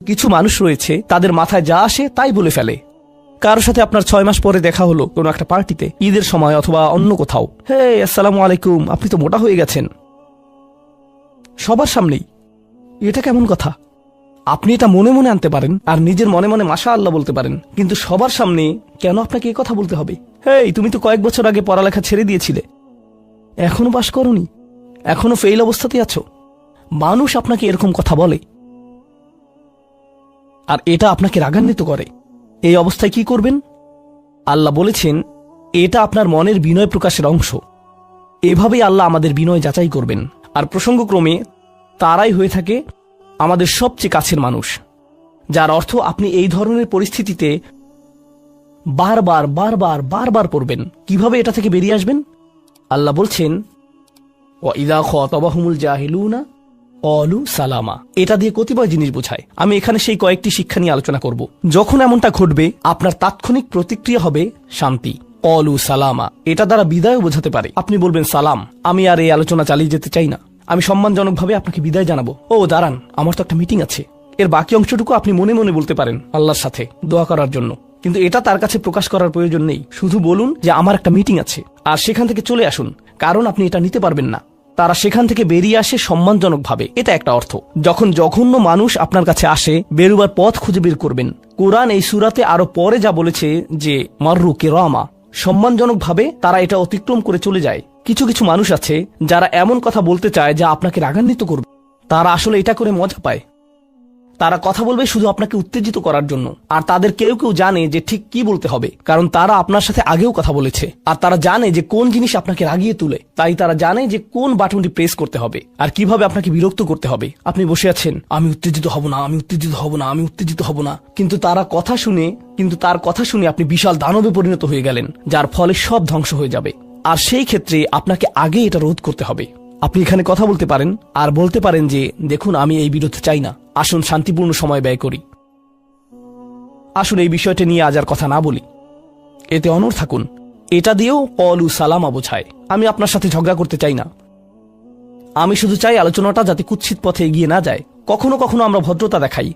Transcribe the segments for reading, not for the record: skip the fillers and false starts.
কিছু মানুষ রয়েছে তাদের মাথায় যা আসে তাই বলে ফেলে। কারোর সাথে আপনার 6 মাস পরে দেখা হলো কোনো একটা পার্টিতে, ঈদের সময় অথবা অন্য কোথাও, হে আসসালামু আলাইকুম, আপনি তো মোটা হয়ে গেছেন, সবার সামনেই। এটা কেমন কথা? আপনি এটা মনে মনে আনতে পারেন আর নিজের মনে মনে মাশাআল্লাহ বলতে পারেন, কিন্তু সবার সামনে কেন আপনাকে এই কথা বলতে হবে? হেই, তুমি তো কয়েক বছর আগে পড়ালেখা ছেড়ে দিয়েছিলে, এখনো পাশ করনি, এখনো ফেল অবস্থাতেই আছো। মানুষ আপনাকে এরকম কথা বলে আর এটা আপনাকে রাগান্বিত করে। এই অবস্থায় কি করবেন? আল্লাহ বলেছেন এটা আপনার মনের বিনয় প্রকাশের অংশ। এভাবেই আল্লাহ আমাদের বিনয় যাচাই করবেন। আর প্রসঙ্গক্রমে তারাই হয়ে থাকে আমাদের সবচেয়ে কাছের মানুষ, যার অর্থ আপনি এই ধরনের পরিস্থিতিতে বারবার বারবার বারবার পড়বেন। কিভাবে এটা থেকে বেরিয়ে আসবেন? আল্লাহ বলছেন ওয়াইদা খাতাবাহুমুল জাহিলুনা ক্বালু সালামা। এটা দিয়ে কতিপয় জিনিস বোঝায়। আমি এখানে সেই কয়েকটি শিক্ষা নিয়ে আলোচনা করব। যখন এমনটা ঘটবে আপনার তাৎক্ষণিক প্রতিক্রিয়া হবে শান্তি, ক্বালু সালামা। এটা দ্বারা বিদায়ও বোঝাতে পারে। আপনি বলবেন সালাম, আমি আর এই আলোচনা চালিয়ে যেতে চাই না, আমি সম্মানজনকভাবে আপনাকে বিদায় জানাবো। ও দাঁড়ান, আমার তো একটা মিটিং আছে। এর বাকি অংশটুকু আপনি মনে মনে বলতে পারেন আল্লাহর সাথে দোয়া করার জন্য, কিন্তু এটা তার কাছে প্রকাশ করার প্রয়োজন নেই। শুধু বলুন যে আমার একটা মিটিং আছে, আর সেখান থেকে চলে আসুন, কারণ আপনি এটা নিতে পারবেন না। তারা সেখান থেকে বেরিয়ে আসে সম্মানজনকভাবে, এটা একটা অর্থ। যখন জঘন্য মানুষ আপনার কাছে আসে, বেরুবার পথ খুঁজে বের করবেন। কোরআন এই সূরাতে আরো পরে যা বলেছে যে মাররু কিরামা, সম্মানজনকভাবে তারা এটা অতিক্রম করে চলে যায়। কিছু কিছু মানুষ আছে যারা এমন কথা বলতে চায় যা আপনাকে রাগান্বিত করবে। তারা আসলে এটা করে মজা পায়। তারা কথা বলবে শুধু আপনাকে উত্তেজিত করার জন্য। আর তাদের কেউ কেউ জানে যে ঠিক কি বলতে হবে, কারণ তারা আপনার সাথে আগেও কথা বলেছে। আর তারা জানে যে কোন জিনিস আপনাকে রাগিয়ে তুলে, তাই তারা জানে যে কোন বাটনটি প্রেস করতে হবে আর কিভাবে আপনাকে বিরক্ত করতে হবে। আপনি বসে আছেন, আমি উত্তেজিত হব না, আমি উত্তেজিত হব না, আমি উত্তেজিত হব না, কিন্তু তার কথা শুনে আপনি বিশাল দানবে পরিণত হয়ে গেলেন, যার ফলে সব ধ্বংস হয়ে যাবে। আর সেই ক্ষেত্রে আপনাকে আগে এটা রোধ করতে হবে। আপনি এখানে কথা বলতে পারেন আর বলতে পারেন যে দেখুন, আমি এই বিরোধ চাই না, আসুন শান্তিপূর্ণ সময় ব্যয় করি, আসুন এই বিষয়টা নিয়ে আজ আর কথা না বলি, এতে অনড় থাকুন। এটা দিয়েও ক্বালু সালামা বোঝায়। আমি আপনার সাথে ঝগড়া করতে চাই না, আমি শুধু চাই আলোচনাটা যাতে কুৎসিত পথে এগিয়ে না যায়। কখনো কখনো আমরা ভদ্রতা দেখাই,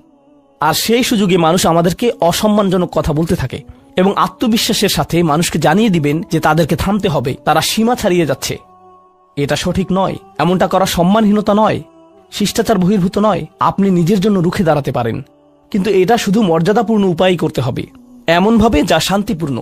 আর সেই সুযোগে মানুষ আমাদেরকে অসম্মানজনক কথা বলতে থাকে, এবং আত্মবিশ্বাসের সাথে মানুষকে জানিয়ে দিবেন যে তাদেরকে থামতে হবে, তারা সীমা ছাড়িয়ে যাচ্ছে। এটা সঠিক নয়, এমনটা করা সম্মানহীনতা নয়, শিষ্টাচার বহির্ভূত নয়। আপনি নিজের জন্য রুখে দাঁড়াতে পারেন, কিন্তু এটা শুধু মর্যাদাপূর্ণ উপায়ে করতে হবে, এমনভাবে যা শান্তিপূর্ণ।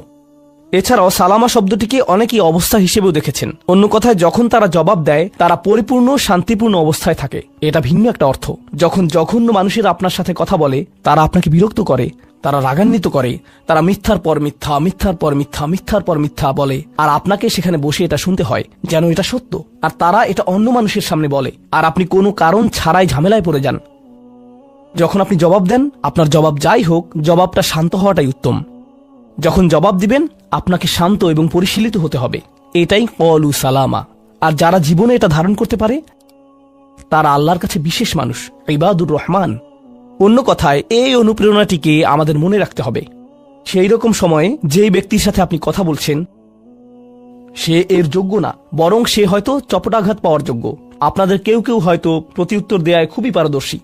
এছাড়াও সালামা শব্দটিকে অনেকেই অবস্থা হিসেবেও দেখেছেন। অন্য কথায়, যখন তারা জবাব দেয় তারা পরিপূর্ণ শান্তিপূর্ণ অবস্থায় থাকে, এটা ভিন্ন একটা অর্থ। যখন জঘন্য মানুষেরা আপনার সাথে কথা বলে, তারা আপনাকে বিরক্ত করে, তারা রাগান্বিত করে, তারা মিথ্যার পর মিথ্যা, মিথ্যার পর মিথ্যা, মিথ্যার পর মিথ্যা বলে, আর আপনাকে সেখানে বসে এটা শুনতে হয় যেন এটা সত্য। আর তারা এটা অন্য মানুষের সামনে বলে, আর আপনি কোনো কারণ ছাড়াই ঝামেলায় পড়ে যান। যখন আপনি জবাব দেন, আপনার জবাব যাই হোক, জবাবটা শান্ত হওয়াটাই উত্তম। যখন জবাব দিবেন, আপনাকে শান্ত এবং পরিশীলিত হতে হবে। এটাই ক্বালু সালামা। আর যারা জীবনে এটা ধারণ করতে পারে, তারা আল্লাহর কাছে বিশেষ মানুষ, ইবাদুর রহমান। অন্য কথায়, এই অনুপ্রেরণাটিকে আমাদের মনে রাখতে হবে। সেই রকম সময়ে যেই ব্যক্তির সাথে আপনি কথা বলছেন সে এর যোগ্য না, বরং সে হয়তো চপটাঘাত পাওয়ার যোগ্য। আপনাদের কেউ কেউ হয়তো প্রতিউত্তর দেয়ায় খুবই পারদর্শী,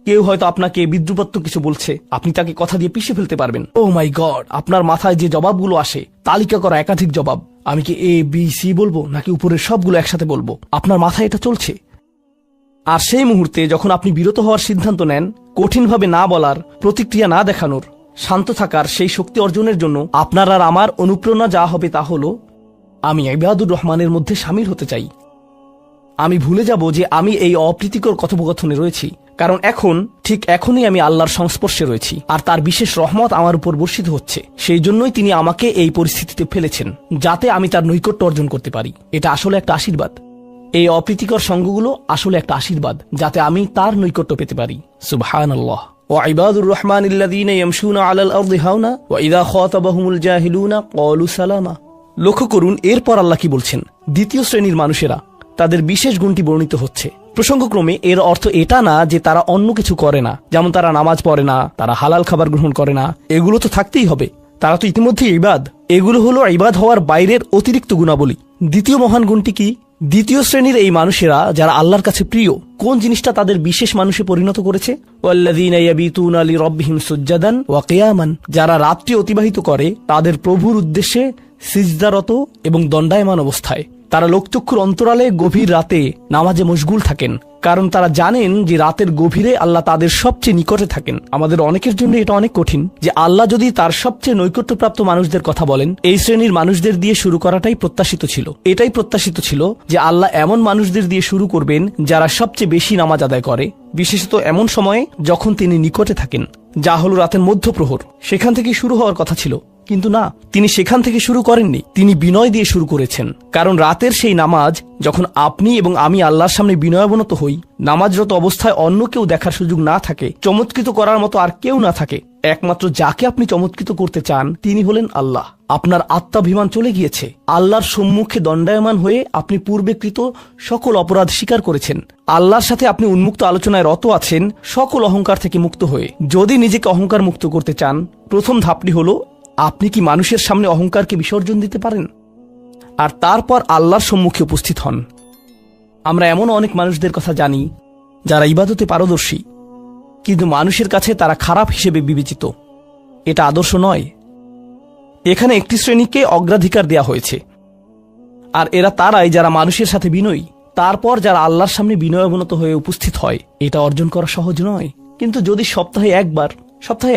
কেউ হয়তো আপনাকে বিদ্রুপাত্মক কিছু বলছে, আপনি তাকে কথা দিয়ে পিষে ফেলতে পারবেন। ও মাই গড, আপনার মাথায় যে জবাবগুলো আসে, তালিকা করা একাধিক জবাব, আমি কি এ বি সি বলবো নাকি উপরের সবগুলো একসাথে বলবো, আপনার মাথায় এটা চলছে। আর সেই মুহূর্তে যখন আপনি বিরত হওয়ার সিদ্ধান্ত নেন, কঠিনভাবে না বলার, প্রতিক্রিয়া না দেখানোর, শান্ত থাকার সেই শক্তি অর্জনের জন্য আপনার আর আমার অনুপ্রেরণা যা হবে তা হলো, আমি ইবাদুর রহমানের মধ্যে শামিল হতে চাই। আমি ভুলে যাব যে আমি এই অপ্রীতিকর কথোপকথনে রয়েছি, কারণ ঠিক এখনই আমি আল্লাহর সংস্পর্শে রয়েছি, আর তার বিশেষ রহমত আমার উপর বর্ষিত হচ্ছে। সেই জন্যই তিনি আমাকে এই পরিস্থিতিতে ফেলেছেন, যাতে আমি তার নৈকট্য অর্জন করতে পারি। এটা আসলে একটা আশীর্বাদ। এই অপ্রীতিকর সঙ্গগুলো আসলে একটা আশীর্বাদ, যাতে আমি তার নৈকট্য পেতে পারি। সুবহানাল্লাহ। ওয়াইবাদুর রহমানিল্লাযীনা ইয়ামশুনা আলাল আরদি হাওনা ওয়া ইযা খাতাবাহুমুল জাহিলুনা ক্বালু সালামা। লক্ষ্য করুন এরপর আল্লাহ কি বলছেন। দ্বিতীয় শ্রেণীর মানুষেরা, তাদের বিশেষ গুণটি বর্ণিত হচ্ছে। প্রসঙ্গক্রমে এর অর্থ এটা না যে তারা অন্য কিছু করে না, যেমন তারা নামাজ পড়ে না, তারা হালাল খাবার গ্রহণ করে না। এগুলো তো থাকতেই হবে, তারা তো ইতিমধ্যে ইবাদ। এগুলো হলো ইবাদ হওয়ার বাইরের অতিরিক্ত গুণাবলী। দ্বিতীয় মহান গুণটি কি? দ্বিতীয় শ্রেণীর এই মানুষেরা যারা আল্লাহর কাছে প্রিয়, কোন জিনিসটা তাদের বিশেষ মানুষে পরিণত করেছে? ওয়াল্লাযীনা ইয়াবিতুনা লিরাব্বিহিম সুজ্জাদান ওয়া কিয়ামান, যারা রাত্রি অতিবাহিত করে তাদের প্রভুর উদ্দেশ্যে সিজদারত এবং দণ্ডায়মান অবস্থায়। তারা লোকচক্ষুর অন্তরালে গভীর রাতে নামাজে মশগুল থাকেন, কারণ তারা জানেন যে রাতের গভীরে আল্লাহ তাদের সবচেয়ে নিকটে থাকেন। আমাদের অনেকের জন্য এটা অনেক কঠিন যে আল্লাহ যদি তার সবচেয়ে নৈকট্যপ্রাপ্ত মানুষদের কথা বলেন, এই শ্রেণীর মানুষদের দিয়ে শুরু করাটাই প্রত্যাশিত ছিল। এটাই প্রত্যাশিত ছিল যে আল্লাহ এমন মানুষদের দিয়ে শুরু করবেন যারা সবচেয়ে বেশি নামাজ আদায় করে, বিশেষত এমন সময়ে যখন তিনি নিকটে থাকেন, যা হলো রাতের মধ্যপ্রহর। সেখান থেকে শুরু হওয়ার কথা ছিল, কিন্তু না, তিনি সেখান থেকে শুরু করেননি। তিনি বিনয় দিয়ে শুরু করেছেন, কারণ রাতের সেই নামাজ যখন আপনি এবং আমি আল্লাহর সামনে বিনয়াবনত হই, নামাজরত অবস্থায় অন্য কেউ দেখার সুযোগ না থাকে, চমৎকৃত করার মতো আর কেউ না থাকে, একমাত্র যাকে আপনি চমৎকৃত করতে চান তিনি হলেন আল্লাহ। আপনার আত্মাভিমান চলে গিয়েছে, আল্লাহর সম্মুখে দণ্ডায়মান হয়ে আপনি পূর্বেকৃত সকল অপরাধ স্বীকার করেছেন, আল্লাহর সাথে আপনি উন্মুক্ত আলোচনায় রত আছেন, সকল অহংকার থেকে মুক্ত হয়ে। যদি নিজেকে অহংকার মুক্ত করতে চান, প্রথম ধাপটি হলো আপনি কি মানুষের সামনে অহংকারকে বিসর্জন দিতে পারেন, আর তারপর আল্লাহর সম্মুখে উপস্থিত হন। আমরা এমন অনেক মানুষদের কথা জানি যারা ইবাদতে পারদর্শী, কিন্তু মানুষের কাছে তারা খারাপ হিসেবে বিবেচিত। এটা আদর্শ নয়। এখানে একটি শ্রেণীকে অগ্রাধিকার দেয়া হয়েছে, আর এরা তারাই যারা মানুষের সাথে বিনয়ী। তারপর যারা আল্লাহর সামনে বিনয়াবনত হয়ে উপস্থিত হয়, এটা অর্জন করা সহজ নয়। কিন্তু যদি সপ্তাহে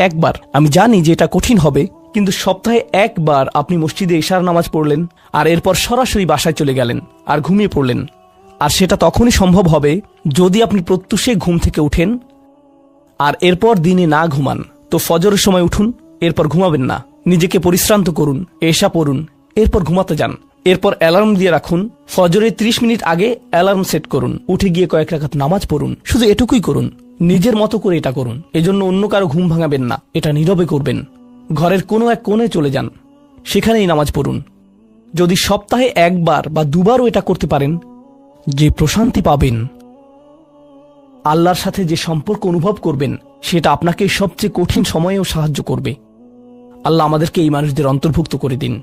একবার, আমি জানি যে এটা কঠিন হবে, কিন্তু সপ্তাহে একবার আপনি মসজিদে ইশার নামাজ পড়লেন, আর এরপর সরাসরি বাসায় চলে গেলেন আর ঘুমিয়ে পড়লেন, আর সেটা তখনই সম্ভব হবে যদি আপনি প্রত্যুষে ঘুম থেকে উঠেন, আর এরপর দিনে না ঘুমান। তো ফজরের সময় উঠুন, এরপর ঘুমাবেন না, নিজেকে পরিশ্রান্ত করুন, এশা পড়ুন, এরপর ঘুমাতে যান। এরপর অ্যালার্ম দিয়ে রাখুন, ফজরের 30 মিনিট আগে অ্যালার্ম সেট করুন, উঠে গিয়ে কয়েক রাকাত নামাজ পড়ুন। শুধু এটুকুই করুন, নিজের মতো করে এটা করুন। এজন্য অন্য কারো ঘুম ভাঙাবেন না, এটা নীরবে করবেন। ঘরের কোনো এক কোণে চলে যান, সেখানেই নামাজ পড়ুন। যদি সপ্তাহে একবার বা দুবারও এটা করতে পারেন, যে প্রশান্তি পাবেন, আল্লাহর সাথে যে সম্পর্ক অনুভব করবেন, সেটা আপনাকে সবচেয়ে কঠিন সময়েও সাহায্য করবে। আল্লাহ আমাদেরকে এই মানুষদের অন্তর্ভুক্ত করে দিন।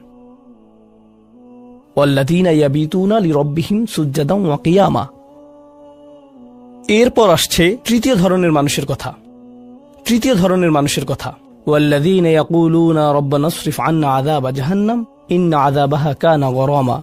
ওয়াল্লাযীনা ইয়াবিতুনা লিরাব্বিহিম সুজ্জাদান ওয়া কিয়ামা। এরপর আসছে তৃতীয় ধরনের মানুষের কথা। ওয়াল্লাযীনা ইয়াকুলুনা রাব্বানা ইসরিফ আন্না আযাবা জাহান্নাম ইন্না আযাবাহা কানা গরামা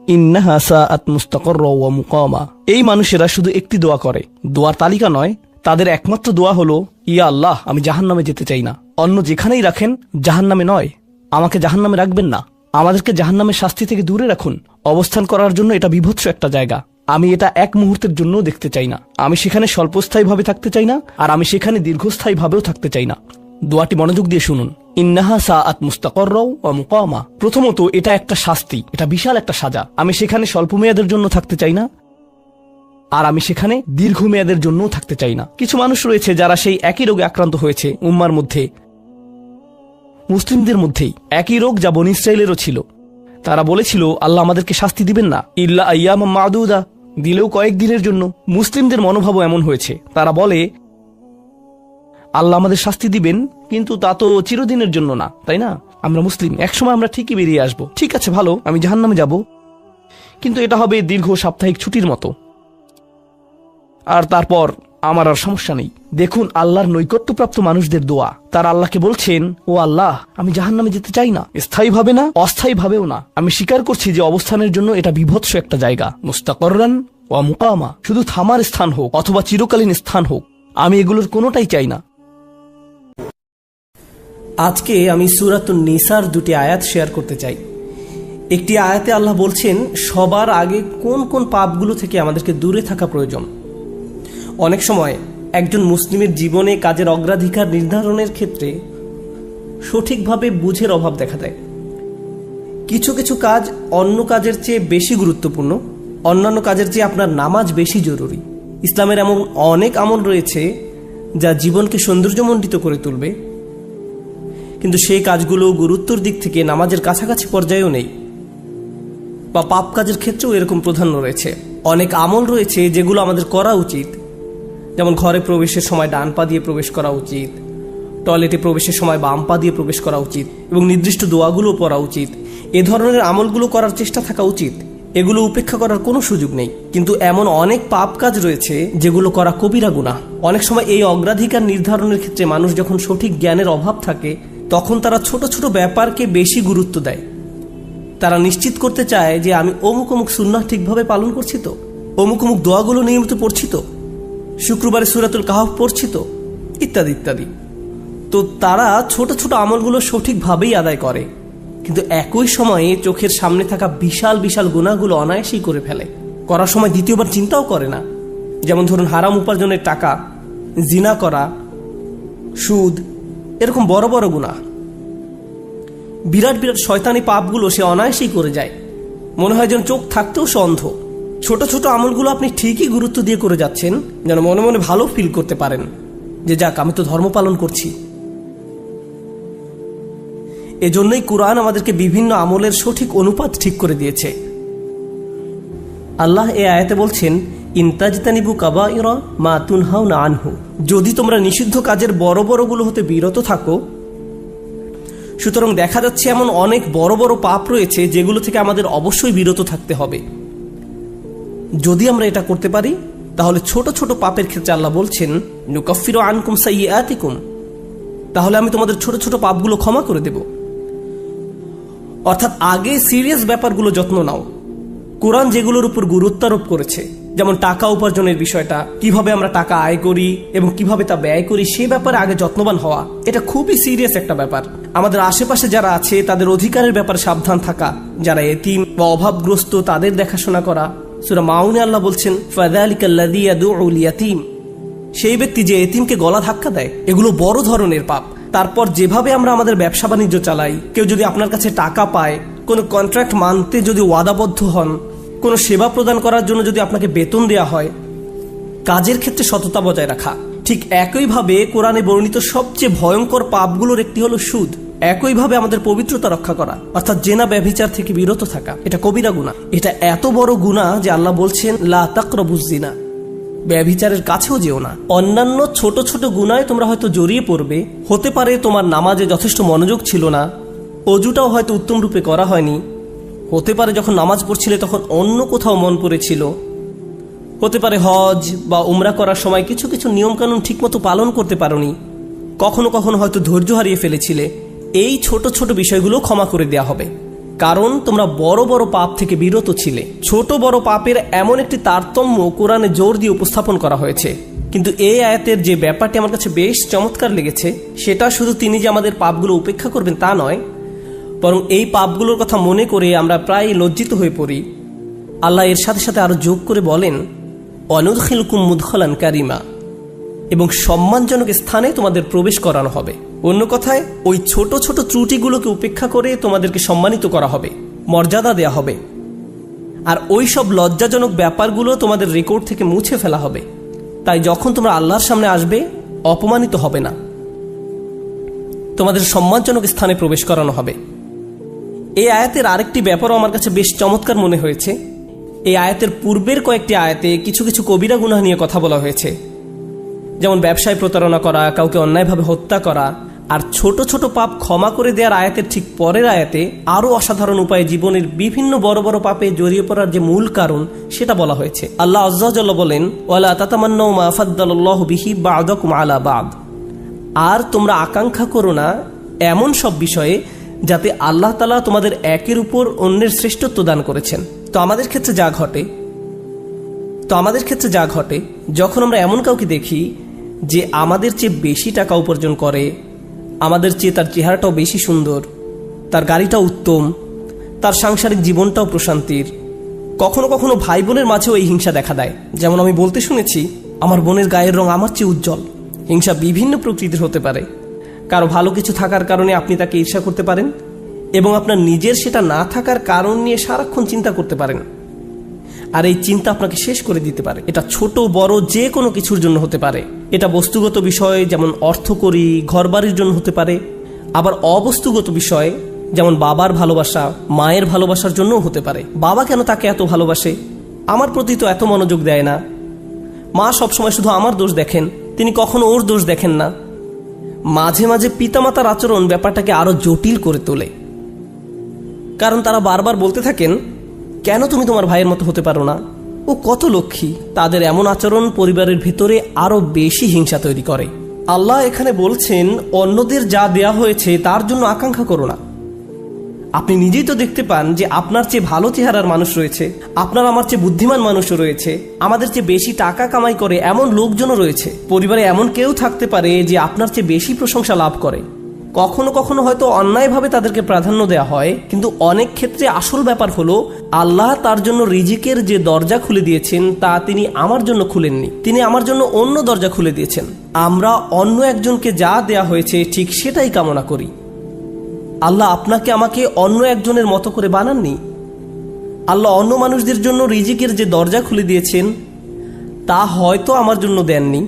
ইন্নাহা সাআত মুস্তাকাররা ওয়া মুকামা। এই মানুষেরা শুধু একটি দোয়া করে, দোয়ার তালিকা নয়। তাদের একমাত্র দোয়া হলো, ইয়া আল্লাহ, আমি জাহান্নামে যেতে চাই না। অন্য যেখানেই রাখেন, জাহান্নামে নয়। আমাকে জাহান্নামে রাখবেন না, আমাদেরকে জাহান্নামের শাস্তি থেকে দূরে রাখুন। অবস্থান করার জন্য এটা বিভৎস একটা জায়গা। আমি এটা এক মুহূর্তের জন্য দেখতে চাই না। আমি সেখানে স্বল্পস্থায়ীভাবে থাকতে চাই না, আর আমি সেখানে দীর্ঘস্থায়ীভাবেও থাকতে চাই না। দোয়াটি মনোযোগ দিয়ে শুনুন। ইন্নাহা সাআত মুস্তাকাররা ওয়া মুকামা। প্রথমত, এটা একটা শাস্তি, এটা বিশাল একটা সাজা। আমি সেখানে স্বল্প মেয়াদের জন্য থাকতে চাই না, আর আমি সেখানে দীর্ঘমেয়াদের জন্যও থাকতে চাই না। কিছু মানুষ রয়েছে যারা সেই একই রোগে আক্রান্ত হয়েছে। উম্মার মধ্যে, মুসলিমদের মধ্যেই একই রোগ যা বনী ইসরাঈলেরও ছিল। তারা বলেছিল, আল্লাহ আমাদেরকে শাস্তি দিবেন না, ইল্লা আইয়ামাম মাদুদা, দিলেও কয়েকদিনের জন্য। মুসলিমদের মনোভাবও এমন হয়েছে। তারা বলে, আল্লাহ আমাদের শাস্তি দিবেন, কিন্তু তা তো চিরদিনের জন্য না, তাই না? আমরা মুসলিম, একসময় আমরা ঠিকই বেরিয়ে আসবো। ঠিক আছে, ভালো, আমি জাহান্নামে যাব, কিন্তু এটা হবে দীর্ঘ সাপ্তাহিক ছুটির মতো, আর তারপর আমার আর সমস্যা নেই। দেখুন আল্লাহর নৈকট্যপ্রাপ্ত মানুষদের দোয়া। তারা আল্লাহকে বলছেন, ও আল্লাহ, আমি জাহান্নামে যেতে চাই না, স্থায়ীভাবে না, অস্থায়ীভাবেও না। আমি স্বীকার করছি যে অবস্থানের জন্য এটা বিভৎস একটা জায়গা। মুস্তাকাররান ওয়া মুকামা, শুধু থামার স্থান হোক অথবা চিরকালীন স্থান হোক, আমি এগুলোর কোনোটাই চাই না। আজকে আমি সূরাতুন নিসার দুটি আয়াত শেয়ার করতে চাই। একটি আয়াতে আল্লাহ বলছেন সবার আগে কোন কোন পাপগুলো থেকে আমাদেরকে দূরে থাকা প্রয়োজন। অনেক সময় একজন মুসলিমের জীবনে কাজের অগ্রাধিকার নির্ধারণের ক্ষেত্রে সঠিকভাবে বুঝের অভাব দেখা দেয়। কিছু কিছু কাজ অন্য কাজের চেয়ে বেশি গুরুত্বপূর্ণ, অন্যান্য কাজের চেয়ে আপনার নামাজ বেশি জরুরি। ইসলামের এমন অনেক আমল রয়েছে যা জীবনকে সৌন্দর্যমণ্ডিত করে তুলবে, কিন্তু সেই কাজগুলো গুরুত্বর দিক থেকে নামাজের কাছাকাছি পর্যায়েও নেই, বা পাপ কাজের ক্ষেত্রেও এরকম প্রাধান্য রয়েছে। অনেক আমল রয়েছে যেগুলো আমাদের করা উচিত, যেমন ঘরে প্রবেশের সময় ডান পা দিয়ে প্রবেশ করা উচিত, টয়লেটে প্রবেশের সময় বাম পা দিয়ে প্রবেশ করা উচিত, এবং নির্দিষ্ট দোয়াগুলো পড়া উচিত। এ ধরনের আমলগুলো করার চেষ্টা থাকা উচিত। এগুলো উপেক্ষা করার কোনো সুযোগ নেই। কিন্তু এমন অনেক পাপ কাজ রয়েছে যেগুলো করা কবিরা গুনাহ। অনেক সময় এই অগ্রাধিকার নির্ধারণের ক্ষেত্রে মানুষ যখন সঠিক জ্ঞানের অভাব থাকে তখন তারা ছোট ছোট ব্যাপারকে বেশি গুরুত্ব দেয়। তারা নিশ্চিত করতে চায় যে আমি অমুক অমুক সুন্নাহ ঠিকভাবে পালন করছি তো, অমুক অমুক দোয়াগুলো নিয়মিত পড়ছি তো, শুক্রবারে সূরাতুল কাহফ পড়ছি তো, ইত্যাদি ইত্যাদি। তো তারা ছোট ছোট আমলগুলো সঠিকভাবেই আদায় করে, কিন্তু একই সময়ে চোখের সামনে থাকা বিশাল বিশাল গুনাহগুলো অনায়াসেই করে ফেলে। করার সময় দ্বিতীয়বার চিন্তাও করে না। যেমন ধরুন হারাম উপার্জনের টাকা, জিনা করা, সুদ, এরকম বড় বড় গুনাহ। বিরাট বিরাট শয়তানি পাপগুলো সে অনায়াসেই করে যায়। মনে হয় যেন চোখ থাকতেও সে অন্ধ। ছোট ছোট আমলগুলো আপনি ঠিকই গুরুত্ব দিয়ে করে যাচ্ছেন, যেন মনে মনে ভালো ফিল করতে পারেন যে যাক আমি তো ধর্ম পালন করছি। এজন্যই কুরআন আমাদেরকে বিভিন্ন আমলের সঠিক অনুপাত ঠিক করে দিয়েছে। আল্লাহ এই আয়াতে বলছেন, ইনতাজতানিবু কাবাইরা মা তুনহাউনা আনহু, যদি তোমরা নিষিদ্ধ কাজের বড় বড়গুলো হতে বিরত থাকো। সুতরাং দেখা যাচ্ছে এমন অনেক বড় বড় পাপ রয়েছে যেগুলো থেকে আমাদের অবশ্যই বিরত থাকতে হবে। যদি আমরা এটা করতে পারি তাহলে ছোট ছোট পাপের ক্ষেত্রে আল্লাহ বলছেন, নুকাফিরু আনকুম সাইয়্যাতিকুম, তাহলে আমি তোমাদের ছোট ছোট পাপগুলো ক্ষমা করে দেব। অর্থাৎ আগে সিরিয়াস ব্যাপারগুলো যত্ন নাও। কোরআন যেগুলোর উপর গুরুত্ব আরোপ করেছে, যেমন টাকা উপার্জনের বিষয়টা, কিভাবে আমরা টাকা আয় করি এবং কিভাবে তা ব্যয় করি, সে ব্যাপারে আগে যত্নবান হওয়া, এটা খুবই সিরিয়াস একটা ব্যাপার। আমাদের আশেপাশে যারা আছে তাদের অধিকারের ব্যাপারে সাবধান থাকা, যারা এতিম বা অভাবগ্রস্ত তাদের দেখাশোনা করা। সূরা মাউনে আল্লাহ বলছেন, ফাযালিকাল্লাযী ইয়াদউল ইয়াতীম, সেই ব্যক্তি যে এতিমকে গলা ধাক্কা দেয়। এগুলো বড় ধরনের পাপ। তারপর যেভাবে আমরা আমাদের ব্যবসা বাণিজ্য চালাই, কেউ যদি আপনার কাছে টাকা পায়, কোনো কন্ট্রাক্ট মানতে যদি ওয়াদাবদ্ধ হন, কোনো সেবা প্রদান করার জন্য যদি আপনাকে বেতন দেওয়া হয়, কাজের ক্ষেত্রে সততা বজায় রাখা। ঠিক একইভাবে কোরআনে বর্ণিত সবচেয়ে ভয়ঙ্কর পাপগুলোর একটি হলো সুদ। একইভাবে আমাদের পবিত্রতা রক্ষা করা, অর্থাৎ জেনা ব্যভিচার থেকে বিরত থাকা, এটা কবিরা গুনাহ। এটা এত বড় গুনাহ যে আল্লাহ বলছেন, লা তাকরাবুজ জিনা, ব্যভিচারের কাছেও যেও না। অন্যান্য ছোট ছোট গুনায় তোমরা হয়তো জড়িয়ে পড়বে। হতে পারে তোমার নামাজে যথেষ্ট মনোযোগ ছিল না, অজুটাও হয়তো উত্তম রূপে করা হয়নি। হতে পারে যখন নামাজ পড়ছিলে তখন অন্য কোথাও মন পড়েছিল। হতে পারে হজ বা উমরা করার সময় কিছু কিছু নিয়মকানুন ঠিকমতো পালন করতে পারোনি। কখনো কখনো হয়তো ধৈর্য হারিয়ে ফেলেছিলে। এই ছোট ছোট বিষয়গুলো ক্ষমা করে দেয়া হবে, কারণ তোমরা বড় বড় পাপ থেকে বিরত ছিলে। ছোট বড় পাপের এমন একটি তারতম্য কোরআনে জোর দিয়ে উপস্থাপন করা হয়েছে। কিন্তু এই আয়াতের যে ব্যাপারটি আমার কাছে বেশ চমৎকার লেগেছে, সেটা শুধু তিনি যে আমাদের পাপগুলো উপেক্ষা করবেন তা নয়, বরং এই পাপগুলোর কথা মনে করে আমরা প্রায় লজ্জিত হয়ে পড়ি। আল্লাহ এর সাথে সাথে আরো যোগ করে বলেন, অনুদখিলকুম মুদখালান কারিমা, এবং সম্মানজনক স্থানে তোমাদের প্রবেশ করানো হবে। অন্য কথায় ওই ছোট ছোট ত্রুটিগুলোকে উপেক্ষা করে তোমাদেরকে সম্মানিত করা হবে, মর্যাদা দেয়া হবে। আর ওই সব লজ্জাজনক ব্যাপারগুলো তোমাদের রেকর্ড থেকে মুছে ফেলা হবে। তাই যখন তোমরা আল্লাহর সামনে আসবে, অপমানিত হবে না, তোমাদের সম্মানজনক স্থানে প্রবেশ করানো হবে। এই আয়াতের আরেকটি ব্যাপারও আমার কাছে বেশ চমৎকার মনে হয়েছে। এই আয়াতের পূর্বের কয়েকটি আয়াতে কিছু কিছু কবিরা গুনাহ নিয়ে কথা বলা হয়েছে, যেমন ব্যবসায় প্রতারণা করা, কাউকে অন্যায়ভাবে হত্যা করা। আর ছোট ছোট পাপ ক্ষমা করে দেওয়ার আয়াতের ঠিক পরের আয়াতে আরো অসাধারণ উপায়ে জীবনের বিভিন্ন বড় বড় পাপে জড়িয়ে পড়ার যে মূল কারণ সেটা বলা হয়েছে। আল্লাহ আযজা ওয়া জাল্লা বলেন, ওয়ালা তাতামান্নাউ মা ফাদ্দালাল্লাহু বিহি বা'দাকুম আলা বা'দ, আর তোমরা আকাঙ্ক্ষা করো না এমন সব বিষয়ে যাতে আল্লাহ তাআলা তোমাদের একের উপর অন্যের শ্রেষ্ঠত্ব দান করেছেন। তো আমাদের ক্ষেত্রে যা ঘটে যখন আমরা এমন কাউকে দেখি যে আমাদের চেয়ে বেশি টাকা উপার্জন করে, আমাদের চেয়ে তার চেহারাটাও বেশি সুন্দর, তার গাড়িটাও উত্তম, তার সাংসারিক জীবনটাও প্রশান্তির, কখনো কখনো ভাই বোনের মাঝেও এই হিংসা দেখা দেয়। যেমন আমি বলতে শুনেছি, আমার বোনের গায়ের রং আমার চেয়ে উজ্জ্বল। হিংসা বিভিন্ন প্রকৃতির হতে পারে। কারো ভালো কিছু থাকার কারণে আপনি তাকে ঈর্ষা করতে পারেন, এবং আপনার নিজের সেটা না থাকার কারণ নিয়ে সারাক্ষণ চিন্তা করতে পারেন। আর এই চিন্তা আপনাকে শেষ করে দিতে পারে। এটা ছোট বড় যে কোনো কিছুর জন্য হতে পারে। এটা বস্তুগত বিষয়, যেমন অর্থকড়ি, ঘরবাড়ির জন্য হতে পারে। আবার অবস্তুগত বিষয়, যেমন বাবার ভালোবাসা, মায়ের ভালোবাসার জন্যও হতে পারে। বাবা কেন তাকে এত ভালোবাসে, আমার প্রতি তো এত মনোযোগ দেয় না। মা সবসময় শুধু আমার দোষ দেখেন, তিনি কখনো ওর দোষ দেখেন না। মাঝে মাঝে পিতামাতার আচরণ ব্যাপারটাকে আরো জটিল করে তোলে, কারণ তারা বারবার বলতে থাকেন, কেন তুমি তোমার ভাইয়ের মতো হতে পারো না? ও কত লক্ষ্মী। তাদের এমন আচরণ পরিবারের ভিতরে আরো বেশি হিংসা তৈরি করে। আল্লাহ এখানে বলছেন, অন্যদের যা দেয়া হয়েছে তার জন্য আকাঙ্ক্ষা করো না। আপনি নিজেই তো দেখতে পান যে আপনার চেয়ে ভালো চেহারার মানুষ রয়েছে, আপনার আমার চেয়ে বুদ্ধিমান মানুষও রয়েছে, আমাদের চেয়ে বেশি টাকা কামাই করে এমন লোকজনও রয়েছে। পরিবারে এমন কেউ থাকতে পারে যে আপনার চেয়ে বেশি প্রশংসা লাভ করে। কখনো কখনো হয়তো অন্যায়ভাবে তাদেরকে প্রাধান্য দেওয়া হয়, কিন্তু অনেক ক্ষেত্রে আসল ব্যাপার হলো আল্লাহ তার জন্য রিজিকের যে দরজা খুলে দিয়েছেন তা তিনি আমার জন্য খুলেননি, তিনি আমার জন্য অন্য দরজা খুলে দিয়েছেন। আমরা অন্য একজনকে যা দেয়া হয়েছে ঠিক সেটাই কামনা করি। আল্লাহ আপনাকে আমাকে অন্য একজনের মতো করে বানাননি। আল্লাহ অন্য মানুষদের জন্য রিজিকের যে দরজা খুলে দিয়েছেন তা হয়তো আমার জন্য দেননি।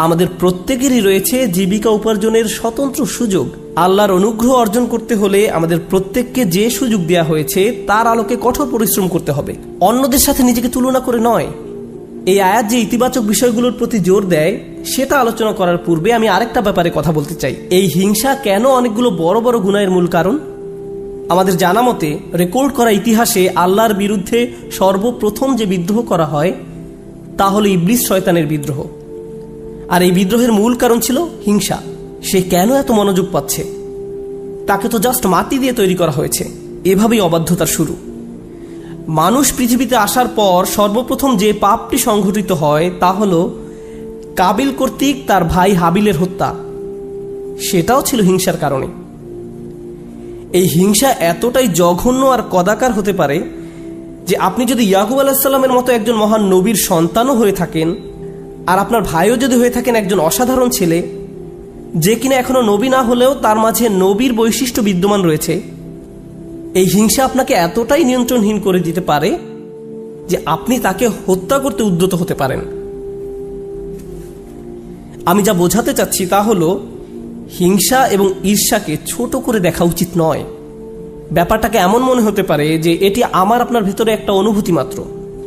আমাদের প্রত্যেকেরই রয়েছে জীবিকা উপার্জনের স্বতন্ত্র সুযোগ। আল্লাহর অনুগ্রহ অর্জন করতে হলে আমাদের প্রত্যেককে যে সুযোগ দেওয়া হয়েছে তার আলোকে কঠোর পরিশ্রম করতে হবে, অন্যদের সাথে নিজেকে তুলনা করে নয়। এই আয়াত যে ইতিবাচক বিষয়গুলোর প্রতি জোর দেয় সেটা আলোচনা করার পূর্বে আমি আরেকটা ব্যাপারে কথা বলতে চাই। এই হিংসা কেন অনেকগুলো বড় বড় গুনাহের মূল কারণ? আমাদের জানা মতে রেকর্ড করা ইতিহাসে আল্লাহর বিরুদ্ধে সর্বপ্রথম যে বিদ্রোহ করা হয় তা হলো ইবলিস শয়তানের বিদ্রোহ। আর এই বিদ্রোহের মূল কারণ ছিল হিংসা। সে কেন এত মনোযোগ পাচ্ছে? তাকে তো জাস্ট মাটি দিয়ে তৈরি করা হয়েছে। এভাবেই অবাধ্যতার শুরু। মানুষ পৃথিবীতে আসার পর সর্বপ্রথম যে পাপটি সংঘটিত হয় তা হলো কাবিল কর্তৃক তার ভাই হাবিলের হত্যা। সেটাও ছিল হিংসার কারণে। এই হিংসা এতটাই জঘন্য আর কদাকার হতে পারে যে আপনি যদি ইয়াকুব আলাইহিস সালামের মতো একজন মহান নবীর সন্তানও হয়ে থাকেন, আর আপনার ভাইও যদি হয়ে থাকেন একজন অসাধারণ ছেলে যে কিনা এখনো নবী না হলেও তার মাঝে নবীর বৈশিষ্ট্য বিদ্যমান রয়েছে, এই হিংসা আপনাকে এতটাই নিয়ন্ত্রণহীন করে দিতে পারে যে আপনি তাকে হত্যা করতে উদ্যত হতে পারেন। আমি যা বোঝাতে চাচ্ছি তা হলো হিংসা এবং ঈর্ষাকে ছোট করে দেখা উচিত নয়। ব্যাপারটাকে এমন মনে হতে পারে যে এটি আমার আপনার ভেতরে একটা অনুভূতি মাত্র।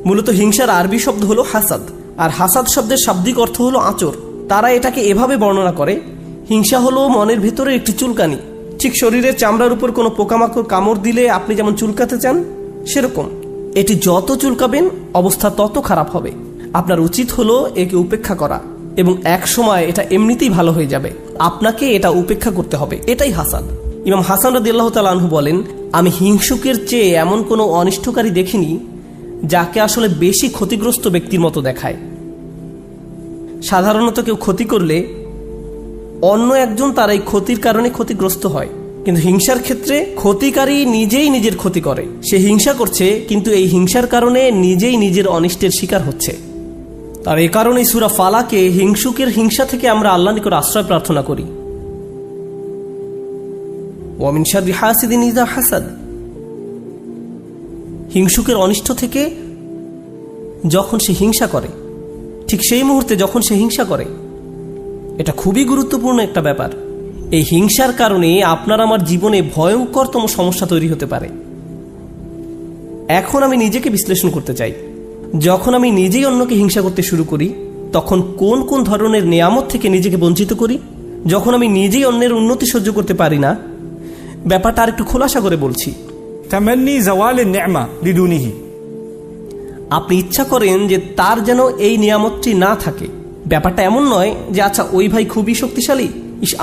মূলত হিংসার আরবি শব্দ হলো হাসাদ, আর হাসাদ শব্দের শাব্দিক অর্থ হলো আঁচড়। তারা এটাকে এভাবে বর্ণনা করে, হিংসা হলো মনের ভেতরে একটি চুলকানি। ঠিক শরীরের চামড়ার উপর কোনো পোকামাকড় কামড় দিলে আপনি যেমন চুলকাতে চান সেরকম। এটি যত চুলকাবেন অবস্থা তত খারাপ হবে। আপনার উচিত হলো একে উপেক্ষা করা, এবং এক সময় এটা এমনিতেই ভালো হয়ে যাবে। আপনাকে এটা উপেক্ষা করতে হবে। এটাই হাসাদ। ইমাম হাসান রাদিয়াল্লাহু তাআলা আনহু বলেন, আমি হিংসুকের চেয়ে এমন কোনো অনিষ্টকারী দেখিনি যাকে আসলে বেশি ক্ষতিগ্রস্ত ব্যক্তির মতো দেখায়। সাধারণত কেউ ক্ষতি করলে অন্য একজন তার এই ক্ষতির কারণে ক্ষতিগ্রস্ত হয়, কিন্তু হিংসার ক্ষেত্রে ক্ষতিকারী নিজেই নিজের ক্ষতি করে। সে হিংসা করছে কিন্তু এই হিংসার কারণে নিজেই নিজের অনিষ্টের শিকার হচ্ছে। আর এ কারণেই সূরা ফালাকে হিংসুকের হিংসা থেকে আমরা আল্লাহর নিকট আশ্রয় প্রার্থনা করি। ওয়া মিন শাররি হাসিদিন ইযা হাসাদ। হিংসুকের অনিষ্ট থেকে যখন সে হিংসা করে, ঠিক সেই মুহূর্তে যখন সে হিংসা করে, এটা খুবই গুরুত্বপূর্ণ একটা ব্যাপার। এই হিংসার কারণে আপনার আমার জীবনে ভয়ঙ্করতম সমস্যা তৈরি হতে পারে। এখন আমি নিজেকে বিশ্লেষণ করতে চাই। যখন আমি নিজেই অন্যকে হিংসা করতে শুরু করি তখন কোন কোন ধরনের নিয়ামত থেকে নিজেকে বঞ্চিত করি? যখন আমি নিজেই অন্যের উন্নতি সহ্য করতে পারি না, ব্যাপারটা আর একটু খোলাসা করে বলছি। তামান্নি জাওয়ালিন নি'মা লিদুনিহি। আপনি ইচ্ছা করেন যে তার যেন এই নিয়ামতটি না থাকে। ব্যাপারটা এমন নয় যে আচ্ছা ওই ভাই খুবই শক্তিশালী,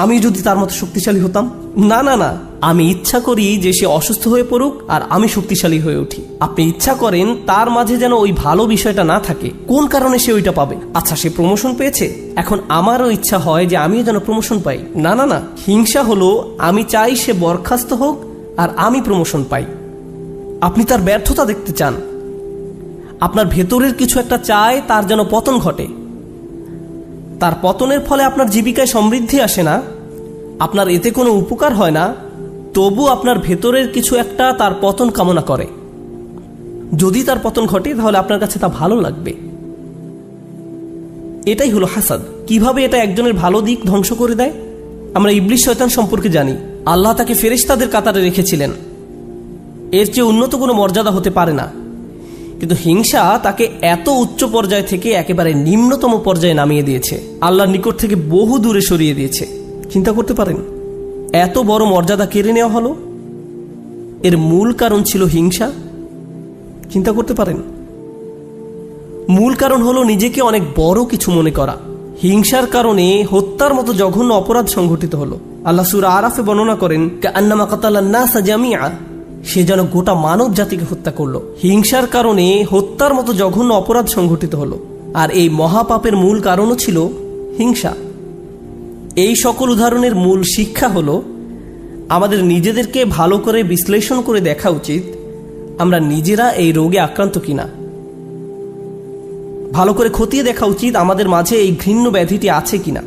আমি যদি তার মতো শক্তিশালী হতাম। না না না, আমি ইচ্ছা করি যে সে অসুস্থ হয়ে পড়ুক আর আমি শক্তিশালী হয়ে উঠি। আপনি ইচ্ছা করেন তার মাঝে যেন ওই ভালো বিষয়টা না থাকে। কোন কারণে সে ওইটা পাবে? আচ্ছা সে প্রমোশন পেয়েছে, এখন আমারও ইচ্ছা হয় যে আমিও যেন প্রমোশন পাই। না না না, হিংসা হলো আমি চাই সে বরখাস্ত হোক আর আমি প্রমোশন পাই। আপনি তার ব্যর্থতা দেখতে চান। আপনার ভেতরের কিছু একটা চায় তার যেন পতন ঘটে। তার পতনের ফলে আপনার জীবিকায় সমৃদ্ধি আসে না, আপনার এতে কোনো উপকার হয় না, তবু আপনার ভেতরের কিছু একটা তার পতন কামনা করে। যদি তার পতন ঘটে তাহলে আপনার কাছে তা ভালো লাগবে। এটাই হলো হাসাদ। কিভাবে এটা একজনের ভালো দিক ধ্বংস করে দেয়? আমরা ইবলিস শয়তান সম্পর্কে জানি। আল্লাহ তাকে ফেরেশতাদের কাতারে রেখেছিলেন, এর চেয়ে উন্নত কোনো মর্যাদা হতে পারে না। কিন্তু হিংসা তাকে এত উচ্চ পর্যায় থেকে একেবারে নিম্নতম পর্যায়ে নামিয়ে দিয়েছে, আল্লাহর নিকট থেকে বহু দূরে সরিয়ে দিয়েছে। চিন্তা করতে পারেন এত বড় মর্যাদা কেড়ে নেওয়া হলো। এর মূল কারণ ছিল হিংসা। চিন্তা করতে পারেন? মূল কারণ হলো নিজেকে অনেক বড় কিছু মনে করা। হিংসার কারণে হত্যার মতো জঘন্য অপরাধ সংঘটিত হলো। আল্লাহ সূরা আরাফে বর্ণনা করেন, কাআন্নামা কাতালান নাসা জামিআ, সে যেন গোটা মানব জাতিকে হত্যা করলো। হিংসার কারণে হত্যার মতো জঘন্য অপরাধ সংঘটিত হলো। আর এই মহাপাপের মূল কারণও ছিল হিংসা। এই সকল উদাহরণের মূল শিক্ষা হলো আমাদের নিজেদেরকে ভালো করে বিশ্লেষণ করে দেখা উচিত আমরা নিজেরা এই রোগে আক্রান্ত কিনা। ভালো করে খতিয়ে দেখা উচিত আমাদের মাঝে এই ঘৃণ্য ব্যাধিটি আছে কিনা।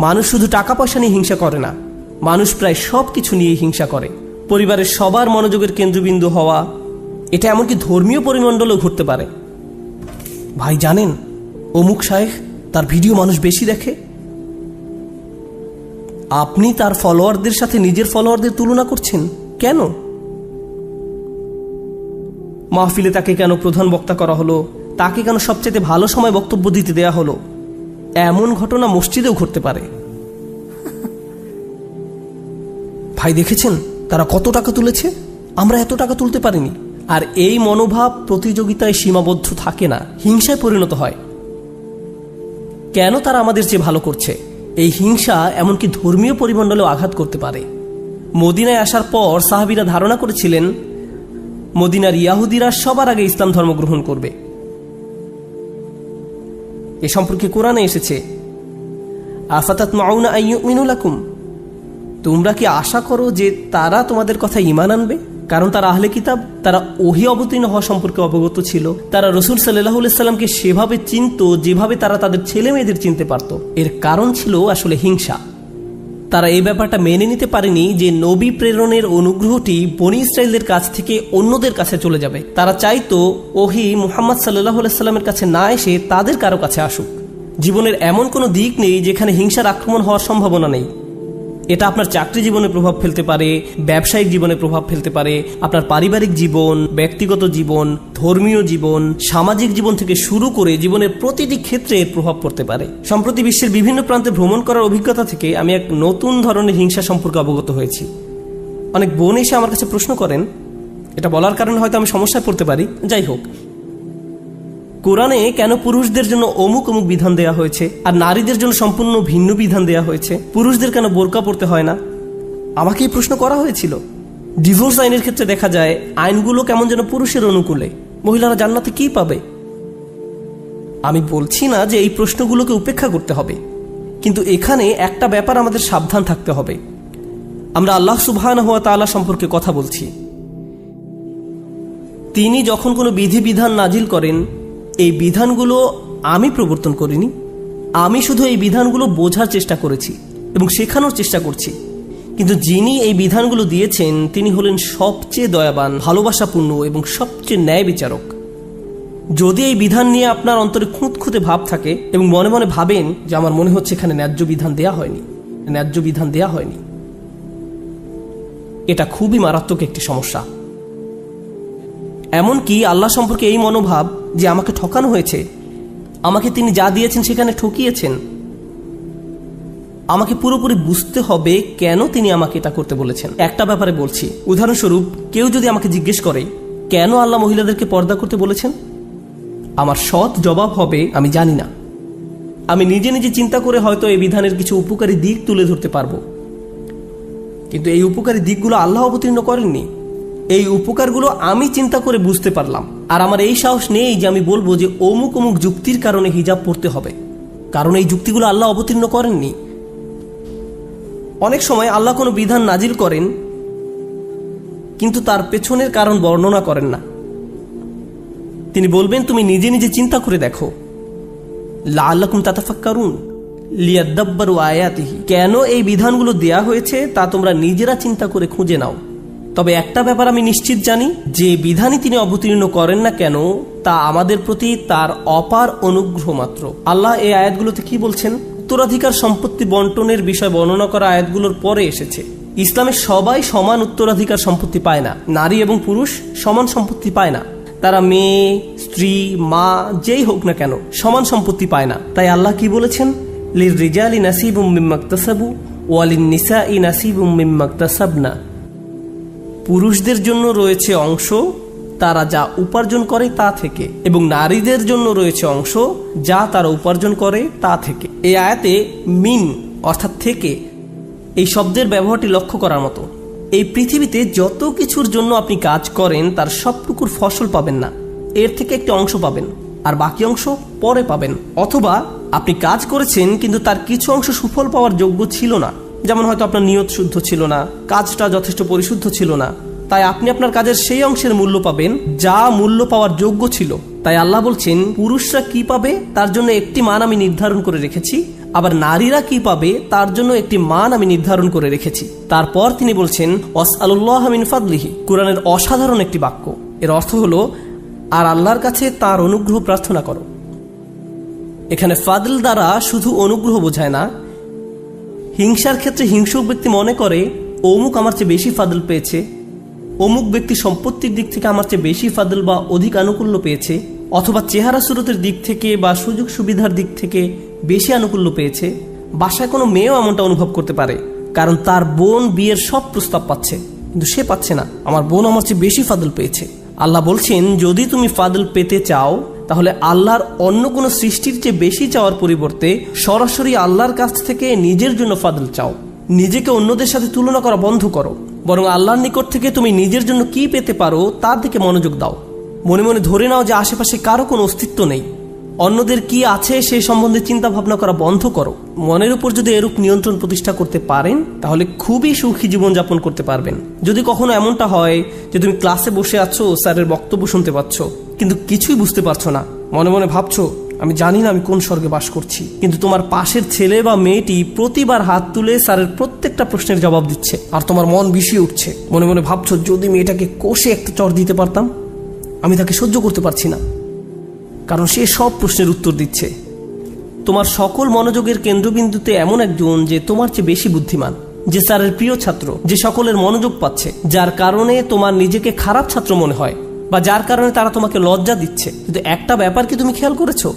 মানুষ শুধু টাকা পয়সা নিয়ে হিংসা করে না, মানুষ প্রায় সব কিছু নিয়ে হিংসা করে। পরিবারের সবার মনোযোগের কেন্দ্রবিন্দু হওয়া, এটা এমনকি ধর্মীয় পরিমণ্ডলেও ঘটতে পারে। ভাই জানেন, অমুক শায়েখ, তার ভিডিও মানুষ বেশি দেখে। আপনি তার ফলোয়ারদের সাথে নিজের ফলোয়ারদের তুলনা করছেন কেন? মাহফিলে তাকে কেন প্রধান বক্তা করা হলো, তাকে কেন সবচেয়ে ভালো সময় বক্তব্য দিতে দেয়া হলো? এমন ঘটনা মসজিদেও ঘটতে পারে। ভাই দেখেছেন তারা কত টাকা তুলেছে, আমরা এত টাকা তুলতে পারিনি। আর এই মনোভাব প্রতিযোগিতায় সীমাবদ্ধ থাকে না, হিংসায় পরিণত হয়। কেন তারা আমাদের চেয়ে ভালো করছে? এই হিংসা এমনকি ধর্মীয় পরিমণ্ডলেও আঘাত করতে পারে। মদিনায় আসার পর সাহাবীরা ধারণা করেছিলেন মদিনার ইয়াহুদিরা সবার আগে ইসলাম ধর্ম গ্রহণ করবে। এ সম্পর্কে কোরআনে এসেছে, আফাতাতমাউনা আইয়ুমিনু লাকুম, তোমরা কি আশা করো যে তারা তোমাদের কথা ঈমান আনবে? কারণ তারা আহলে কিতাব, তারা ওহী অবতীর্ণ হওয়া সম্পর্কে অবগত ছিল। তারা রাসূল সাল্লাল্লাহু আলাইহি সাল্লামকে সেভাবে চিনত যেভাবে তারা তাদের ছেলে মেয়েদের চিনতে পারত। এর কারণ ছিল আসলে হিংসা। তারা এই ব্যাপারটা মেনে নিতে পারেনি যে নবী প্রেরণের অনুগ্রহটি বনী ইসরায়েলদের কাছ থেকে অন্যদের কাছে চলে যাবে। তারা চাইতো ওহী মুহাম্মদ সাল্লাল্লাহু আলাইহি সাল্লামের কাছে না এসে তাদের কারো কাছে আসুক। জীবনের এমন কোনো দিক নেই যেখানে হিংসার আক্রমণ হওয়ার সম্ভাবনা নেই। এটা আপনার চাকরি জীবনে প্রভাব ফেলতে পারে, ব্যবসায়িক জীবনে প্রভাব ফেলতে পারে, আপনার পারিবারিক জীবন, ব্যক্তিগত জীবন, ধর্মীয় জীবন, সামাজিক জীবন থেকে শুরু করে জীবনের প্রতিটি ক্ষেত্রে এর প্রভাব পড়তে পারে। সম্প্রতি বিশ্বের বিভিন্ন প্রান্তে ভ্রমণ করার অভিজ্ঞতা থেকে আমি এক নতুন ধরনের হিংসা সম্পর্কে অবগত হয়েছি। অনেক বোন এসে আমার কাছে প্রশ্ন করেন, এটা বলার কারণে হয়তো আমি সমস্যায় পড়তে পারি, যাই হোক, কোরআনে কেন পুরুষদের জন্য অমুক অমুক বিধান দেয়া হয়েছে আর নারীদের জন্য সম্পূর্ণ ভিন্ন বিধান দেয়া হয়েছে? পুরুষদের কেন বোরকা পরতে হয় না? আমাকে এই প্রশ্ন করা হয়েছিল। ডিভোর্স আইনের ক্ষেত্রে দেখা যায় আইনগুলো কেমন যেন পুরুষের অনুকূলে। মহিলারা জান্নাতে কি পাবে? আমি বলছি না যে এই প্রশ্নগুলোকে উপেক্ষা করতে হবে, কিন্তু এখানে একটা ব্যাপার আমাদের সাবধান থাকতে হবে। আমরা আল্লাহ সুবহানাহু ওয়া তাআলা সম্পর্কে কথা বলছি। তিনি যখন কোনো বিধিবিধান নাজিল করেন, এই বিধানগুলো আমি প্রবর্তন করিনি, আমি শুধু এই বিধানগুলো বোঝার চেষ্টা করেছি এবং শেখানোর চেষ্টা করছি। কিন্তু যিনি এই বিধানগুলো দিয়েছেন তিনি হলেন সবচেয়ে দয়াবান, ভালোবাসাপূর্ণ এবং সবচেয়ে ন্যায় বিচারক। যদি এই বিধান নিয়ে আপনার অন্তরে খুঁতখুঁতে ভাব থাকে এবং মনে মনে ভাবেন যে আমার মনে হচ্ছে এখানে ন্যায্য বিধান দেয়া হয়নি, এটা খুবই মারাত্মক একটি সমস্যা। এমনকি আল্লাহ সম্পর্কে এই মনোভাব যে আমাকে ঠকানো হয়েছে, আমাকে তিনি যা দিয়েছেন সেখানে ঠকিয়েছেন, আমাকে পুরোপুরি বুঝতে হবে কেন তিনি আমাকে এটা করতে বলেছেন। একটা ব্যাপারে বলছি, উদাহরণস্বরূপ কেউ যদি আমাকে জিজ্ঞেস করে কেন আল্লাহ মহিলাদেরকে পর্দা করতে বলেছেন, আমার সৎ জবাব হবে আমি জানি না। আমি নিজে নিজে চিন্তা করে হয়তো এই বিধানের কিছু উপকারী দিক তুলে ধরতে পারবো, কিন্তু এই উপকারী দিকগুলো আল্লাহ অবতীর্ণ করেননি। এই উপকারগুলো আমি চিন্তা করে বুঝতে পারলাম, আর আমার এই সাহস নেই যে আমি বলবো যে অমুক অমুক যুক্তির কারণে হিজাব পড়তে হবে, কারণ এই যুক্তিগুলো আল্লাহ অবতীর্ণ করেননি। অনেক সময় আল্লাহ কোনো বিধান নাজিল করেন কিন্তু তার পেছনের কারণ বর্ণনা করেন না। তিনি বলবেন তুমি নিজে নিজে চিন্তা করে দেখো, লাআল্লাকুম তাতাফাক্কারুন লিয়াদাব্বারু আয়াতিহি, কেন এই বিধানগুলো দেয়া হয়েছে তা তোমরা নিজেরা চিন্তা করে খুঁজে নাও। তবে একটা ব্যাপার আমি নিশ্চিত জানি, যে বিধানই তিনি অবতীর্ণ করেন না কেন তা আমাদের প্রতি তার অপার অনুগ্রহ মাত্র। আল্লাহ এই আয়াতগুলোতে কি বলছেন? উত্তরাধিকার সম্পত্তি বন্টনের বিষয় বর্ণনা করা আয়াতগুলোর পরে এসেছে। ইসলামে সবাই সমান উত্তরাধিকার সম্পত্তি পায় না, নারী এবং পুরুষ সমান সম্পত্তি পায় না। তারা মেয়ে, স্ত্রী, মা যেই হোক না কেন সমান সম্পত্তি পায় না। তাই আল্লাহ কি বলেছেন? লিররিজালি নাসিবুম মিম্মা ইকতাসাবু ওয়া লিন-নিসাই নাসিবুম মিম্মা ইকতাসাবনা, পুরুষদের জন্য রয়েছে অংশ তারা যা উপার্জন করে তা থেকে, এবং নারীদের জন্য রয়েছে অংশ যা তারা উপার্জন করে তা থেকে। এই আয়াতে মিন অর্থাৎ থেকে এই শব্দের ব্যবহারটি লক্ষ্য করার মতো। এই পৃথিবীতে যত কিছুর জন্য আপনি কাজ করেন তার সবটুকুর ফসল পাবেন না, এর থেকে একটি অংশ পাবেন আর বাকি অংশ পরে পাবেন। অথবা আপনি কাজ করেছেন কিন্তু তার কিছু অংশ সুফল পাওয়ার যোগ্য ছিল না, যেমন হয়তো আপনার নিয়ত শুদ্ধ ছিল না, কাজটা যথেষ্ট পরিশুদ্ধ ছিল না, তাই আপনি আপনার কাজের সেই অংশের মূল্য পাবেন যা মূল্য পাওয়ার যোগ্য ছিল। তাই আল্লাহ বলছেন পুরুষরা কি পাবে তার জন্য একটি মান আমি নির্ধারণ করে রেখেছি, আবার নারীরা কি পাবে তার জন্য একটি মান আমি নির্ধারণ করে রেখেছি। তারপর তিনি বলছেন ওয়াসআলুল্লাহ মিন ফাদলিহি, কোরআনের অসাধারণ একটি বাক্য। এর অর্থ হলো আর আল্লাহর কাছে তার অনুগ্রহ প্রার্থনা করো। এখানে ফাদল দ্বারা শুধু অনুগ্রহ বোঝায় না। হিংসার ক্ষেত্রে হিংসুক ব্যক্তি মনে করে অমুক আমার চেয়ে বেশি ফাদল পেয়েছে, অমুক ব্যক্তি সম্পত্তির দিক থেকে আমার চেয়ে বেশি ফাদল বা অধিক আনুকূল্য পেয়েছে, অথবা চেহারা সুরতের দিক থেকে বা সুযোগ সুবিধার দিক থেকে বেশি আনুকূল্য পেয়েছে। বাসায় কোনো মেয়েও এমনটা অনুভব করতে পারে, কারণ তার বোন বিয়ের সব প্রস্তাব পাচ্ছে কিন্তু সে পাচ্ছে না, আমার বোন আমার চেয়ে বেশি ফাদল পেয়েছে। আল্লাহ বলছেন যদি তুমি ফাদল পেতে চাও তাহলে আল্লাহর অন্য কোনো সৃষ্টির চেয়ে বেশি চাওয়ার পরিবর্তে সরাসরি আল্লাহর কাছ থেকে নিজের জন্য ফাদল চাও। নিজেকে অন্যদের সাথে তুলনা করা বন্ধ করো, বরং আল্লাহর নিকট থেকে তুমি নিজের জন্য কি পেতে পারো তার দিকে মনোযোগ দাও। মনে মনে ধরে নাও যে আশেপাশে কারো কোনো অস্তিত্ব নেই, অন্যদের কি আছে সেই সম্বন্ধে চিন্তা ভাবনা করা বন্ধ করো। মনের উপর যদি এরূপ নিয়ন্ত্রণ প্রতিষ্ঠা করতে পারেন তাহলে খুবই সুখী জীবনযাপন করতে পারবেন। যদি কখনো এমনটা হয় যে তুমি ক্লাসে বসে আছো, স্যারের বক্তব্য শুনতে পাচ্ছ কিন্তু কিছুই বুঝতে পারছো না, মনে মনে ভাবছো আমি জানি না আমি কোন স্বর্গে বাস করছি, কিন্তু তোমার পাশের ছেলে বা মেয়েটি প্রতিবার হাত তুলে স্যারের প্রত্যেকটা প্রশ্নের জবাব দিচ্ছে আর তোমার মন বিষিয়ে উঠছে। মনে মনে ভাবছো যদি মেয়েটাকে কষে একটা চড় দিতে পারতাম, আমি তাকে সহ্য করতে পারছি না, কারণ সে সব প্রশ্নের উত্তর দিচ্ছে। তোমার সকল মনোযোগের কেন্দ্রবিন্দুতে এমন একজন যে তোমার চেয়ে বেশি বুদ্ধিমান, যে স্যারের প্রিয় ছাত্র, যে সকলের মনোযোগ পাচ্ছে, যার কারণে তোমার নিজেকে খারাপ ছাত্র মনে হয় বা যার কারণে তারা তোমাকে লজ্জা দিচ্ছে। কিন্তু একটা ব্যাপার কি তুমি খেয়াল করেছো?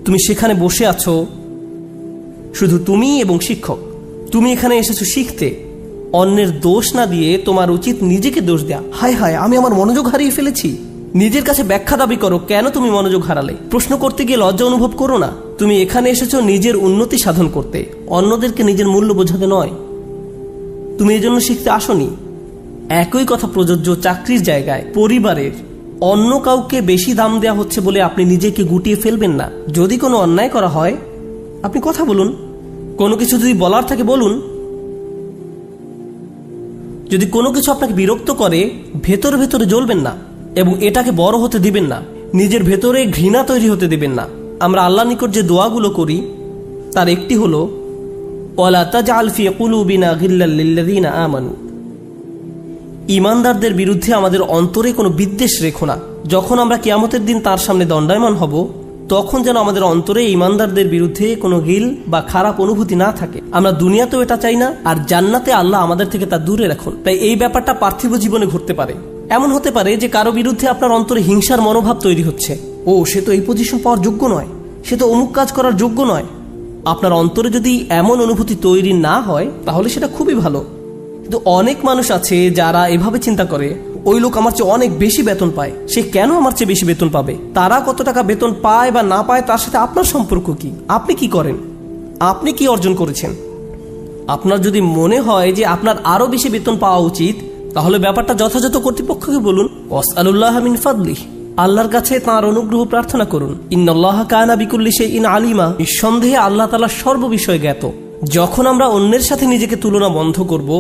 তুমি সেখানে বসে আছো শুধু তুমি এবং শিক্ষক। তুমি এখানে এসেছো শিখতে, অন্যের দোষ না দিয়ে তোমার উচিত নিজেকে দোষ দেয়া। হায় হায় আমি আমার মনোযোগ হারিয়ে ফেলেছি। নিজের কাছে ব্যাখ্যা দাবি করো কেন তুমি মনোযোগ হারালে। প্রশ্ন করতে গিয়ে লজ্জা অনুভব করো না। তুমি এখানে এসেছো নিজের উন্নতি সাধন করতে, অন্যদেরকে নিজের মূল্য বোঝাতে নয়। তুমি এজন্য শিখতে আসনি। একই কথা প্রযোজ্য চাকরির জায়গায়, পরিবারের। অন্য কাউকে বেশি দাম দেওয়া হচ্ছে বলে আপনি নিজেকে গুটিয়ে ফেলবেন না। যদি কোনো অন্যায় করা হয় আপনি কথা বলুন, কোনো কিছু যদি বলার থাকে বলুন। যদি কোনো কিছু আপনাকে বিরক্ত করে ভেতরে ভেতরে জ্বলবেন না এবং এটাকে বড় হতে দিবেন না, নিজের ভেতরে ঘৃণা তৈরি হতে দিবেন না। আমরা আল্লাহর নিকট যে দোয়াগুলো করি তার একটি হলো ওয়ালা তাজআল ফি কুলুবিনা গিল্লাল লিল্লাযিনা আমানু, ঈমানদারদের বিরুদ্ধে আমাদের অন্তরে কোনো বিদ্বেষ রেখো না। যখন আমরা কিয়ামতের দিন তার সামনে দণ্ডায়মান হব তখন যেন আমাদের অন্তরে ঈমানদারদের বিরুদ্ধে কোনো গিল বা খারাপ অনুভূতি না থাকে। আমরা দুনিয়াতেও এটা চাই না, আর জান্নাতে আল্লাহ আমাদের থেকে তা দূরে রাখুন। তাই এই ব্যাপারটা পার্থিব জীবনে ঘটতে পারে। এমন হতে পারে যে কারো বিরুদ্ধে আপনার অন্তরে হিংসার মনোভাব তৈরি হচ্ছে, ও সে তো এই পজিশন পাওয়ার যোগ্য নয়, সে তো অমুক কাজ করার যোগ্য নয়। আপনার অন্তরে যদি এমন অনুভূতি তৈরি না হয় তাহলে সেটা খুবই ভালো। কিন্তু অনেক মানুষ আছে যারা এভাবে চিন্তা করে ওই লোক আমার চেয়ে অনেক বেশি বেতন পায়, সে কেন আমার চেয়ে বেশি বেতন পাবে। তারা কত টাকা বেতন পায় বা না পায় তার সাথে আপনার সম্পর্ক কি? আপনি কি করেন? আপনি কি অর্জন করেছেন? আপনার যদি মনে হয় যে আপনার আরো বেশি বেতন পাওয়া উচিত তাহলে ব্যাপারটা যথাযথ কর্তৃপক্ষকে বলুন। ওয়াসআলুল্লাহ মিন ফাদলিহি, আল্লাহর কাছে তাঁর অনুগ্রহ প্রার্থনা করুন। ইন্নাল্লাহা কানা বিকুল্লি শাইইন আলিমা, নিঃসন্দেহে আল্লাহ তাআলা সর্ববিষয়ে জ্ঞাত। যখন আমরা অন্যের সাথে নিজেকে তুলনা বন্ধ করব,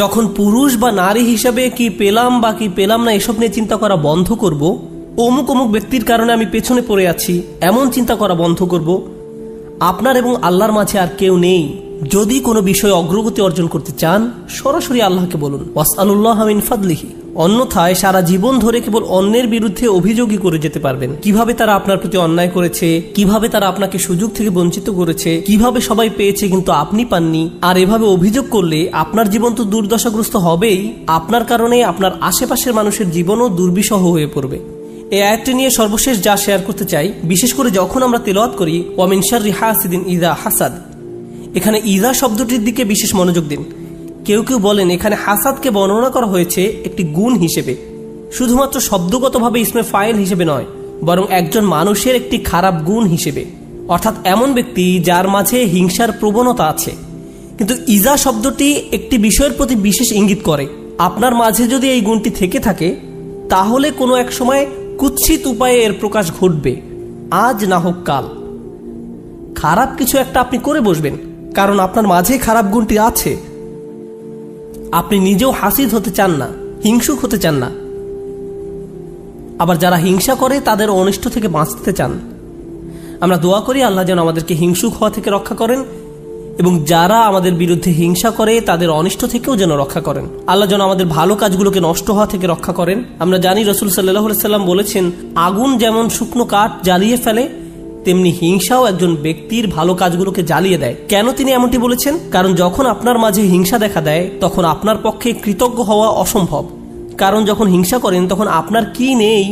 যখন পুরুষ বা নারী হিসাবে কি পেলাম বা কি পেলাম না এসব নিয়ে চিন্তা করা বন্ধ করব, অমুক অমুক ব্যক্তির কারণে আমি পেছনে পড়ে আছি এমন চিন্তা করা বন্ধ করব, আপনার এবং আল্লাহর মাঝে আর কেউ নেই। যদি কোনো বিষয়ে অগ্রগতি অর্জন করতে চান সরাসরি আল্লাহকে বলুন ওয়াসআলুল্লাহ মিন ফাদলিহি। অন্যথায় সারা জীবন ধরে কেবল অন্যের বিরুদ্ধে অভিযোগই করে যেতে পারবেন। কিভাবে তারা আপনার প্রতি অন্যায় করেছে, কিভাবে তারা আপনাকে সুযোগ থেকে বঞ্চিত করেছে, কিভাবে সবাই পেয়েছে কিন্তু আপনি পাননি। আর এভাবে অভিযোগ করলে আপনার জীবন তো দুর্দশাগ্রস্ত হবেই, আপনার কারণে আপনার আশেপাশের মানুষের জীবনও দুর্বিষহ হয়ে পড়বে। এই আয়াতটি নিয়ে সর্বশেষ যা শেয়ার করতে চাই, বিশেষ করে যখন আমরা তিলাওয়াত করি ওয়া মিন শাররি হাসিদিন ইযা হাসাদ, এখানে ইযা শব্দটির দিকে বিশেষ মনোযোগ দিন। কেউ কেউ বলেন এখানে হাসাদকে বর্ণনা করা হয়েছে একটি গুণ হিসেবে, শুধুমাত্র শব্দগতভাবে ইসমে ফাইল হিসেবে নয়, বরং একজন মানুষের একটি খারাপ গুণ হিসেবে, অর্থাৎ এমন ব্যক্তি যার মাঝে হিংসার প্রবণতা আছে। কিন্তু ইজা শব্দটি একটি বিষয়ের প্রতি বিশেষ ইঙ্গিত করে। আপনার মাঝে যদি এই গুণটি থেকে থাকে, তাহলে কোনো এক সময় কুৎসিত উপায়ে এর প্রকাশ ঘটবে, আজ না হোক কাল। খারাপ কিছু একটা আপনি করে বসবেন, কারণ আপনার মাঝে খারাপ গুণটি আছে। আপনি নিজেও হাসিদ হতে চান না, হিংসুক হতে চান না। আবার যারা হিংসা করে তাদের অনিষ্ট থেকে বাঁচতে চান। আমরা দোয়া করি আল্লাহ যেন আমাদেরকে হিংসুক হওয়া থেকে রক্ষা করেন, এবং যারা আমাদের বিরুদ্ধে হিংসা করে তাদের অনিষ্ট থেকেও যেন রক্ষা করেন। আল্লাহ যেন আমাদের ভালো কাজগুলোকে নষ্ট হওয়া থেকে রক্ষা করেন। আমরা জানি রাসূল সাল্লাল্লাহু আলাইহি সাল্লাম বলেছেন, আগুন যেমন শুকনো কাঠ জ্বালিয়ে ফেলে, তেমনি হিংসাও একজন ব্যক্তির ভালো কাজগুলোকে জ্বালিয়ে দেয়। কেন তিনি এমনটি বলেছেন? কারণ যখন আপনার মাঝে হিংসা দেখা দেয়, তখন আপনার পক্ষে কৃতজ্ঞ হওয়া অসম্ভব। কারণ যখন হিংসা করেন তখন আপনার কি নেই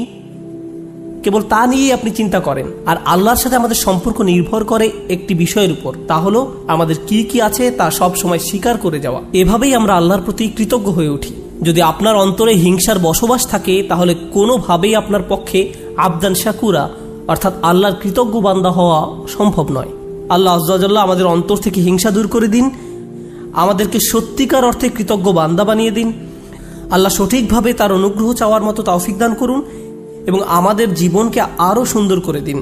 কেবল তা নিয়েই আপনি চিন্তা করেন। আর আল্লাহর সাথে আমাদের সম্পর্ক নির্ভর করে একটি বিষয়ের উপর, তা হলো আমাদের কি কি আছে তা সব সময় স্বীকার করে যাওয়া। এভাবেই আমরা আল্লাহর প্রতি কৃতজ্ঞ হয়ে উঠি। যদি আপনার অন্তরে হিংসার বসবাস থাকে, তাহলে কোনোভাবেই আপনার পক্ষে আবদান শাকুরা অর্থাৎ আল্লাহর কৃতজ্ঞ বান্দা হওয়া সম্ভব নয়। আল্লাহ আযজা ওয়া জাল্লা আমাদের অন্তর থেকে হিংসা দূর করে দিন, আমাদেরকে সত্যিকার অর্থে কৃতজ্ঞ বান্দা বানিয়ে দিন। আল্লাহ সঠিকভাবে তার অনুগ্রহ চাওয়ার মতো তৌফিক দান করুন এবং আমাদের জীবনকে আরও সুন্দর করে দিন।